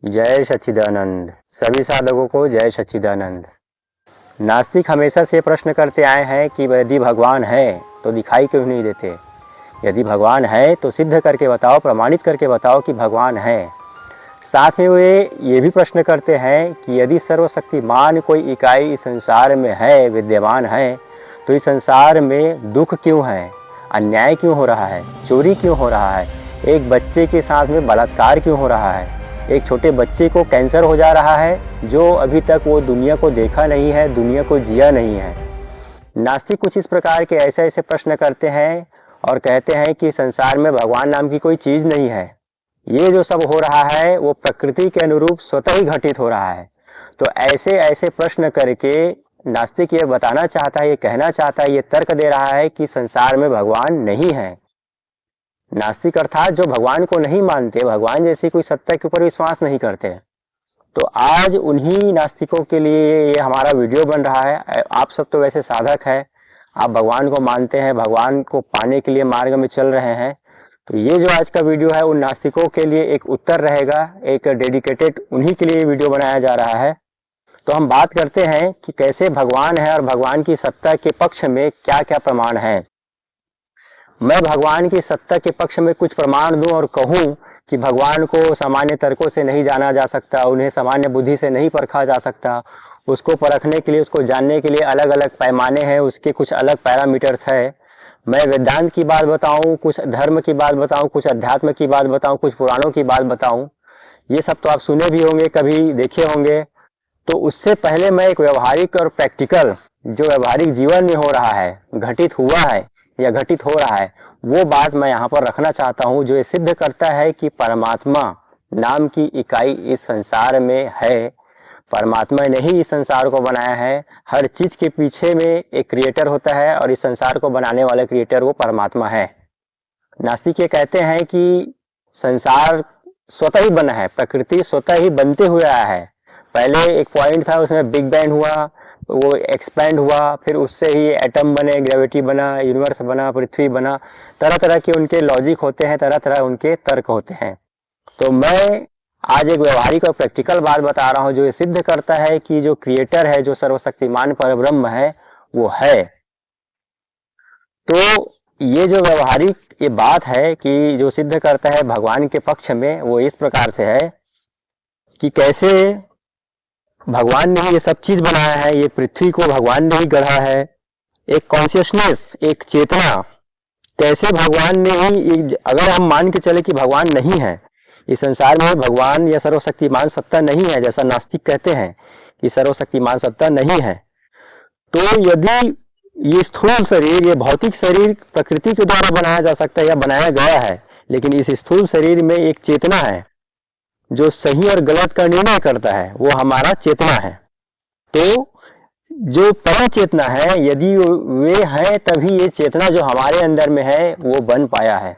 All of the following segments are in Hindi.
जय सच्चिदानंद। सभी साधकों को जय सच्चिदानंद। नास्तिक हमेशा से प्रश्न करते आए हैं कि यदि भगवान है तो दिखाई क्यों नहीं देते। यदि भगवान है तो सिद्ध करके बताओ, प्रमाणित करके बताओ कि भगवान है। साथ में वे ये भी प्रश्न करते हैं कि यदि सर्वशक्तिमान कोई इकाई इस संसार में है, विद्यमान है, तो इस संसार में दुख क्यों है, अन्याय क्यों हो रहा है, चोरी क्यों हो रहा है, एक बच्चे के साथ में बलात्कार क्यों हो रहा है, एक छोटे बच्चे को कैंसर हो जा रहा है जो अभी तक वो दुनिया को देखा नहीं है, दुनिया को जिया नहीं है। नास्तिक कुछ इस प्रकार के ऐसे ऐसे प्रश्न करते हैं और कहते हैं कि संसार में भगवान नाम की कोई चीज़ नहीं है। ये जो सब हो रहा है वो प्रकृति के अनुरूप स्वतः ही घटित हो रहा है। तो ऐसे ऐसे प्रश्न करके नास्तिक ये बताना चाहता है, ये कहना चाहता है, ये तर्क दे रहा है कि संसार में भगवान नहीं है। नास्तिक अर्थात जो भगवान को नहीं मानते, भगवान जैसी कोई सत्ता के ऊपर विश्वास नहीं करते। तो आज उन्हीं नास्तिकों के लिए ये हमारा वीडियो बन रहा है। आप सब तो वैसे साधक है, आप भगवान को मानते हैं, भगवान को पाने के लिए मार्ग में चल रहे हैं। तो ये जो आज का वीडियो है उन नास्तिकों के लिए एक उत्तर रहेगा, एक डेडिकेटेड उन्हीं के लिए वीडियो बनाया जा रहा है। तो हम बात करते हैं कि कैसे भगवान है और भगवान की सत्ता के पक्ष में क्या क्या प्रमाण है। मैं भगवान की सत्ता के पक्ष में कुछ प्रमाण दूं और कहूं कि भगवान को सामान्य तर्कों से नहीं जाना जा सकता, उन्हें सामान्य बुद्धि से नहीं परखा जा सकता। उसको परखने के लिए, उसको जानने के लिए अलग अलग पैमाने हैं, उसके कुछ अलग पैरामीटर्स है। मैं वेदांत की बात बताऊं, कुछ धर्म की बात बताऊं, कुछ अध्यात्म की बात बताऊं, कुछ पुराणों की बात बताऊं। ये सब तो आप सुने भी होंगे, कभी देखे होंगे। तो उससे पहले मैं एक व्यवहारिक और प्रैक्टिकल जो व्यवहारिक जीवन में हो रहा है, घटित हुआ है या घटित हो रहा है, वो बात मैं यहाँ पर रखना चाहता हूँ, जो ये सिद्ध करता है कि परमात्मा नाम की इकाई इस संसार में है। परमात्मा ने ही इस संसार को बनाया है। हर चीज के पीछे में एक क्रिएटर होता है और इस संसार को बनाने वाला क्रिएटर वो परमात्मा है। नास्तिक ये कहते हैं कि संसार स्वतः ही बना है, प्रकृति स्वतः ही बनते हुए आया है। पहले एक पॉइंट था, उसमें बिग बैंग हुआ, वो एक्सपैंड हुआ, फिर उससे ही एटम बने, ग्रेविटी बना, यूनिवर्स बना, पृथ्वी बना। तरह तरह के उनके लॉजिक होते हैं, तरह तरह उनके तर्क होते हैं। तो मैं आज एक व्यवहारिक और प्रैक्टिकल बात बता रहा हूं जो ये सिद्ध करता है कि जो क्रिएटर है, जो सर्वशक्तिमान परब्रह्म है, वो है। तो ये जो व्यवहारिक ये बात है कि जो सिद्ध करता है भगवान के पक्ष में, वो इस प्रकार से है कि कैसे भगवान ने ही ये सब चीज बनाया है। ये पृथ्वी को भगवान ने ही गढ़ा है। एक कॉन्शियसनेस, एक चेतना, कैसे भगवान ने ही, अगर हम मान के चले कि भगवान नहीं है, इस संसार में भगवान या सर्वशक्तिमान सत्ता नहीं है, जैसा नास्तिक कहते हैं कि सर्वशक्तिमान सत्ता नहीं है, तो यदि ये स्थूल शरीर, ये भौतिक शरीर प्रकृति के द्वारा बनाया जा सकता है या बनाया गया है, लेकिन इस स्थूल शरीर में एक चेतना है जो सही और गलत का निर्णय करता है, वो हमारा चेतना है। तो जो परम चेतना है, यदि वे हैं तभी ये चेतना जो हमारे अंदर में है वो बन पाया है।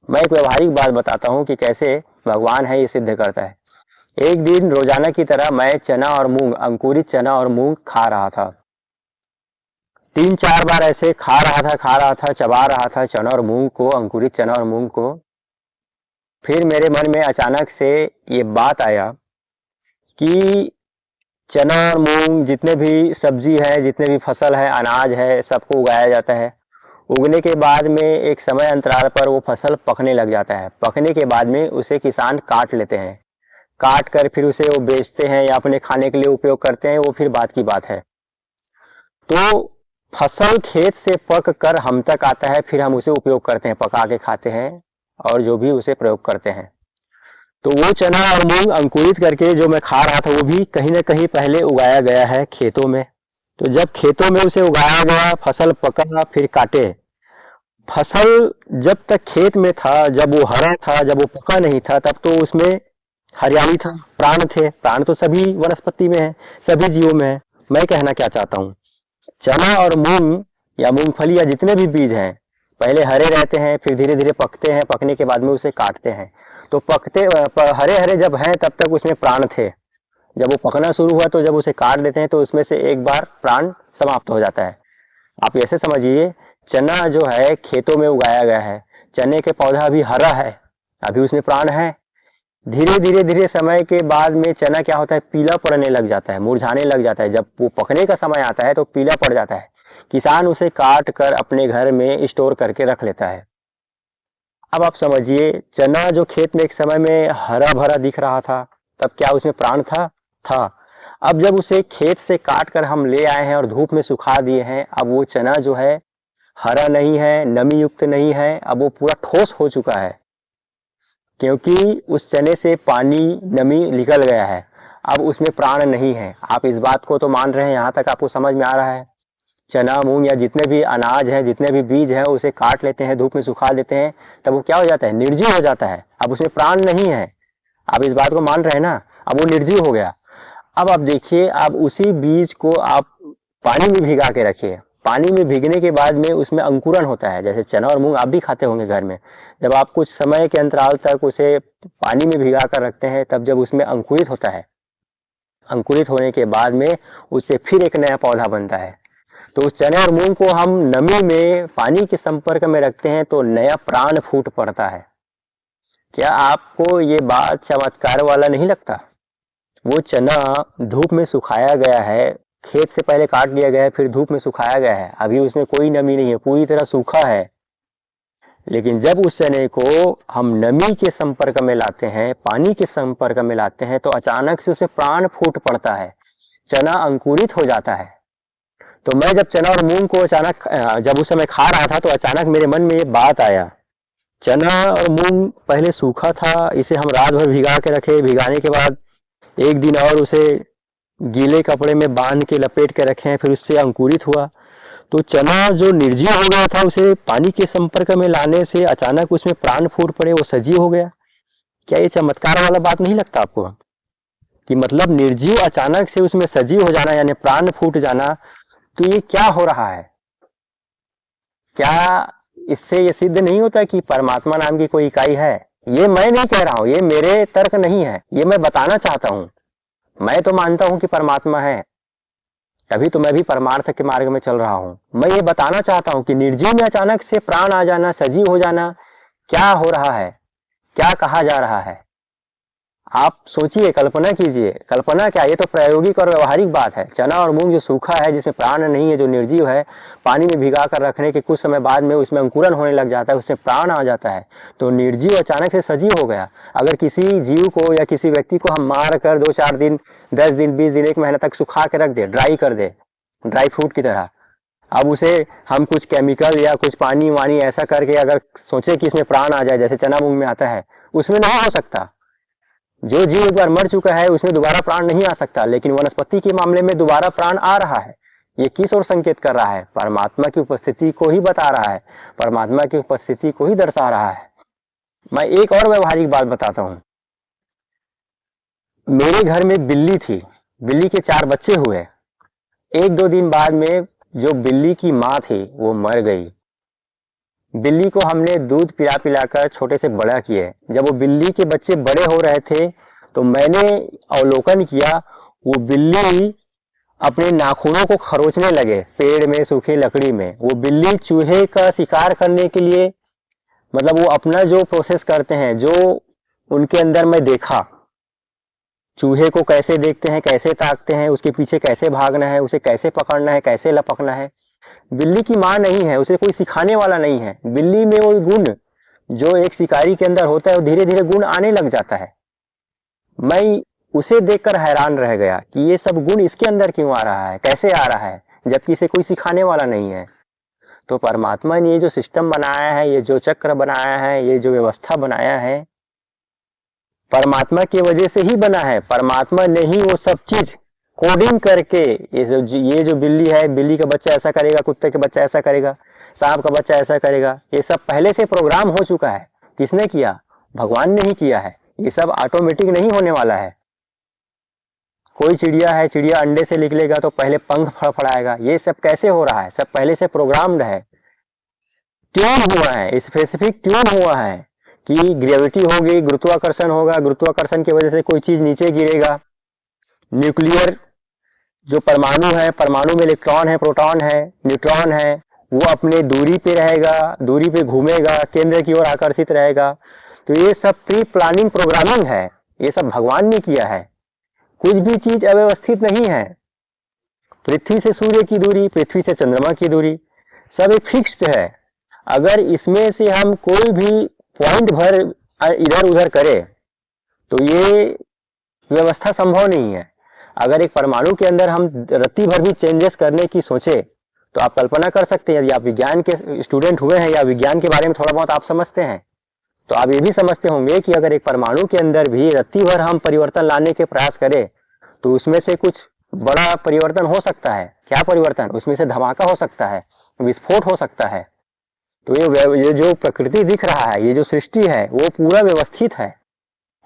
मैं एक व्यवहारिक बात बताता हूँ कि कैसे भगवान है ये सिद्ध करता है। एक दिन रोजाना की तरह मैं चना और मूंग, अंकुरित चना और मूंग खा रहा था। 3-4 बार ऐसे खा रहा था, चबा रहा था चना और मूंग को, अंकुरित चना और मूंग को। फिर मेरे मन में अचानक से ये बात आया कि चना और मूंग, जितने भी सब्जी है, जितने भी फसल है, अनाज है, सबको उगाया जाता है। उगने के बाद में एक समय अंतराल पर वो फसल पकने लग जाता है। पकने के बाद में उसे किसान काट लेते हैं, काट कर फिर उसे वो बेचते हैं या अपने खाने के लिए उपयोग करते हैं, वो फिर बात की बात है। तो फसल खेत से पक कर हम तक आता है, फिर हम उसे उपयोग करते हैं, पका के खाते हैं और जो भी उसे प्रयोग करते हैं। तो वो चना और मूंग अंकुरित करके जो मैं खा रहा था, वो भी कहीं ना कहीं पहले उगाया गया है खेतों में। तो जब खेतों में उसे उगाया गया, फसल पका, फिर काटे। फसल जब तक खेत में था, जब वो हरा था, जब वो पका नहीं था, तब तो उसमें हरियाली था, प्राण थे। प्राण तो सभी वनस्पति में है, सभी जीवों में है। मैं कहना क्या चाहता हूँ, चना और मूंग या मूंगफली या जितने भी बीज हैं, पहले हरे रहते हैं, फिर धीरे धीरे पकते हैं, पकने के बाद में उसे काटते हैं। तो पकते हरे हरे जब हैं तब तक उसमें प्राण थे। जब वो पकना शुरू हुआ तो जब उसे काट देते हैं तो उसमें से एक बार प्राण समाप्त हो जाता है। आप ऐसे समझिए, चना जो है खेतों में उगाया गया है, चने के पौधा अभी हरा है, अभी उसमें प्राण है। धीरे धीरे समय के बाद में चना क्या होता है, पीला पड़ने लग जाता है, मुरझाने लग जाता है। जब वो पकने का समय आता है तो पीला पड़ जाता है। किसान उसे काट कर अपने घर में स्टोर करके रख लेता है। अब आप समझिए, चना जो खेत में एक समय में हरा भरा दिख रहा था, तब क्या उसमें प्राण था? था। अब जब उसे खेत से काट कर हम ले आए हैं और धूप में सुखा दिए हैं, अब वो चना जो है हरा नहीं है, नमी युक्त नहीं है, अब वो पूरा ठोस हो चुका है, क्योंकि उस चने से पानी नमी निकल गया है। अब उसमें प्राण नहीं है। आप इस बात को तो मान रहे हैं, यहाँ तक आपको समझ में आ रहा है? चना, मूंग या जितने भी अनाज हैं, जितने भी बीज हैं, उसे काट लेते हैं, धूप में सुखा देते हैं, तब वो क्या हो जाता है? निर्जीव हो जाता है। अब उसमें प्राण नहीं है। आप इस बात को मान रहे हैं ना? अब वो निर्जीव हो गया। अब आप देखिए, अब उसी बीज को आप पानी में भिगा के रखिए। पानी में भीगने के बाद में उसमें अंकुरन होता है। जैसे चना और मूंग आप भी खाते होंगे घर में। जब आप कुछ समय के अंतराल तक उसे पानी में भिगा कर रखते हैं, तब जब उसमें अंकुरित होता है, अंकुरित होने के बाद में उससे फिर एक नया पौधा बनता है। तो उस चने और मूंग को हम नमी में पानी के संपर्क में रखते हैं तो नया प्राण फूट पड़ता है। क्या आपको ये बात चमत्कार वाला नहीं लगता? वो चना धूप में सुखाया गया है, खेत से पहले काट लिया गया है, फिर धूप में सुखाया गया है, अभी उसमें कोई नमी नहीं है, पूरी तरह सूखा है। लेकिन जब उस चने को हम नमी के संपर्क में लाते हैं, पानी के संपर्क में लाते हैं, तो अचानक से उसमें प्राण फूट पड़ता है, चना अंकुरित हो जाता है। तो मैं जब चना और मूंग को अचानक जब उस समय खा रहा था, तो अचानक मेरे मन में ये बात आया, चना और मूंग पहले सूखा था, इसे हम रात भर भिगा के रखे, भिगाने के बाद एक दिन और उसे गीले कपड़े में बांध के लपेट के रखे हैं, फिर उससे अंकुरित हुआ। तो चना जो निर्जीव हो गया था, उसे पानी के संपर्क में लाने से अचानक उसमें प्राण फूट पड़े, वो सजीव हो गया। क्या ये चमत्कार वाला बात नहीं लगता आपको? कि मतलब निर्जीव अचानक से उसमें सजीव हो जाना, यानी प्राण फूट जाना, तो ये क्या हो रहा है? क्या इससे ये सिद्ध नहीं होता कि परमात्मा नाम की कोई इकाई है? ये मैं नहीं कह रहा हूं, ये मेरे तर्क नहीं है, ये मैं बताना चाहता हूं। मैं तो मानता हूं कि परमात्मा है, तभी तो मैं भी परमार्थ के मार्ग में चल रहा हूं। मैं ये बताना चाहता हूं कि निर्जीव में अचानक से प्राण आ जाना, सजीव हो जाना, क्या हो रहा है, क्या कहा जा रहा है? आप सोचिए, कल्पना कीजिए। कल्पना क्या, ये तो प्रायोगिक और व्यवहारिक बात है। चना और मूंग जो सूखा है, जिसमें प्राण नहीं है, जो निर्जीव है, पानी में भिगा कर रखने के कुछ समय बाद में उसमें अंकुरन होने लग जाता है, उसमें प्राण आ जाता है, तो निर्जीव अचानक से सजीव हो गया। अगर किसी जीव को या किसी व्यक्ति को हम मार कर 2-4 दिन, 10 दिन, 20 दिन, 1 महीना तक सुखा के रख दे, ड्राई कर दे, ड्राई फ्रूट की तरह, अब उसे हम कुछ केमिकल या कुछ पानी वानी ऐसा करके अगर सोचे कि इसमें प्राण आ जाए, जैसे चना मूंग में आता है, उसमें नहीं हो सकता। जो जीव एक बार मर चुका है, उसमें दोबारा प्राण नहीं आ सकता। लेकिन वनस्पति के मामले में दोबारा प्राण आ रहा है। ये किस ओर संकेत कर रहा है? परमात्मा की उपस्थिति को ही बता रहा है, परमात्मा की उपस्थिति को ही दर्शा रहा है। मैं एक और व्यवहारिक बात बताता हूं। मेरे घर में एक बिल्ली थी, बिल्ली के 4 बच्चे हुए। 1-2 दिन बाद में जो बिल्ली की माँ थी, वो मर गई। बिल्ली को हमने दूध पिला पिलाकर छोटे से बड़ा किए। जब वो बिल्ली के बच्चे बड़े हो रहे थे, तो मैंने अवलोकन किया, वो बिल्ली अपने नाखूनों को खरोचने लगे पेड़ में, सूखी लकड़ी में। वो बिल्ली चूहे का शिकार करने के लिए, मतलब वो अपना जो प्रोसेस करते हैं, जो उनके अंदर मैं देखा, चूहे को कैसे देखते हैं, कैसे ताकते हैं, उसके पीछे कैसे भागना है, उसे कैसे पकड़ना है, कैसे लपकना है। बिल्ली की माँ नहीं है, उसे कोई सिखाने वाला नहीं है। बिल्ली में वो गुण जो एक शिकारी के अंदर होता है, वो धीरे धीरे गुण आने लग जाता है। मैं उसे देखकर हैरान रह गया कि ये सब गुण इसके अंदर क्यों आ रहा है, कैसे आ रहा है, जबकि इसे कोई सिखाने वाला नहीं है। तो परमात्मा ने ये जो सिस्टम बनाया है, ये जो चक्र बनाया है, ये जो व्यवस्था बनाया है, परमात्मा की वजह से ही बना है। परमात्मा ने ही वो सब चीज कोडिंग करके, ये जो बिल्ली है, बिल्ली का बच्चा ऐसा करेगा, कुत्ते का बच्चा ऐसा करेगा, सांप का बच्चा ऐसा करेगा, ये सब पहले से प्रोग्राम हो चुका है। किसने किया? भगवान ने ही किया है। ये सब ऑटोमेटिक नहीं होने वाला है। कोई चिड़िया है, चिड़िया अंडे से निकलेगा तो पहले पंख फड़फड़ाएगा। ये सब कैसे हो रहा है? सब पहले से प्रोग्राम्ड है, ट्यून हुआ है, स्पेसिफिक ट्यून हुआ है कि ग्रेविटी होगी, गुरुत्वाकर्षण होगा, गुरुत्वाकर्षण की वजह से कोई चीज नीचे गिरेगा। न्यूक्लियर जो परमाणु है, परमाणु में इलेक्ट्रॉन है, प्रोटॉन है, न्यूट्रॉन है, वो अपने दूरी पे रहेगा, दूरी पे घूमेगा, केंद्र की ओर आकर्षित रहेगा। तो ये सब प्री प्लानिंग प्रोग्रामिंग है, ये सब भगवान ने किया है। कुछ भी चीज अव्यवस्थित नहीं है। पृथ्वी से सूर्य की दूरी, पृथ्वी से चंद्रमा की दूरी, सब एक फिक्स्ड है। अगर इसमें से हम कोई भी पॉइंट भर इधर उधर करें तो ये व्यवस्था संभव नहीं है। अगर एक परमाणु के अंदर हम रत्ती भर भी चेंजेस करने की सोचे तो आप कल्पना कर सकते हैं, यदि आप विज्ञान के स्टूडेंट हुए हैं या विज्ञान के बारे में थोड़ा बहुत आप समझते हैं, तो आप ये भी समझते होंगे कि अगर एक परमाणु के अंदर भी रत्ती भर हम परिवर्तन लाने के प्रयास करें तो उसमें से कुछ बड़ा परिवर्तन हो सकता है। क्या परिवर्तन? उसमें से धमाका हो सकता है, विस्फोट हो सकता है। तो ये जो प्रकृति दिख रहा है, ये जो सृष्टि है, वो पूरा व्यवस्थित है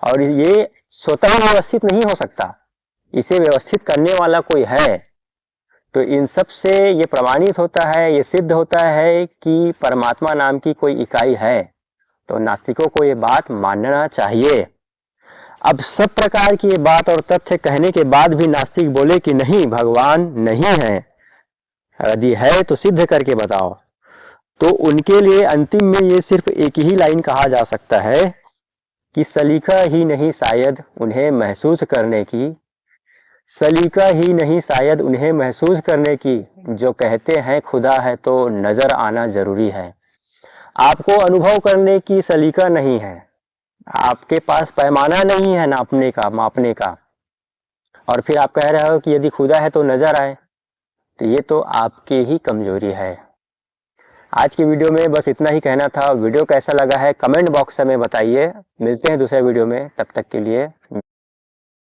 और ये स्वतः व्यवस्थित नहीं हो सकता, इसे व्यवस्थित करने वाला कोई है। तो इन सब से ये प्रमाणित होता है, ये सिद्ध होता है कि परमात्मा नाम की कोई इकाई है। तो नास्तिकों को ये बात मानना चाहिए। अब सब प्रकार की ये बात और तथ्य कहने के बाद भी नास्तिक बोले कि नहीं, भगवान नहीं है, यदि है तो सिद्ध करके बताओ, तो उनके लिए अंतिम में ये सिर्फ एक ही लाइन कहा जा सकता है कि सलीका ही नहीं शायद उन्हें महसूस करने की, सलीका ही नहीं शायद उन्हें महसूस करने की, जो कहते हैं खुदा है तो नजर आना जरूरी है। आपको अनुभव करने की सलीका नहीं है, आपके पास पैमाना नहीं है नापने का, मापने का, और फिर आप कह रहे हो कि यदि खुदा है तो नजर आए, तो ये तो आपकी ही कमजोरी है। आज की वीडियो में बस इतना ही कहना था। वीडियो कैसा लगा है कमेंट बॉक्स में बताइए। मिलते हैं दूसरे वीडियो में, तब तक के लिए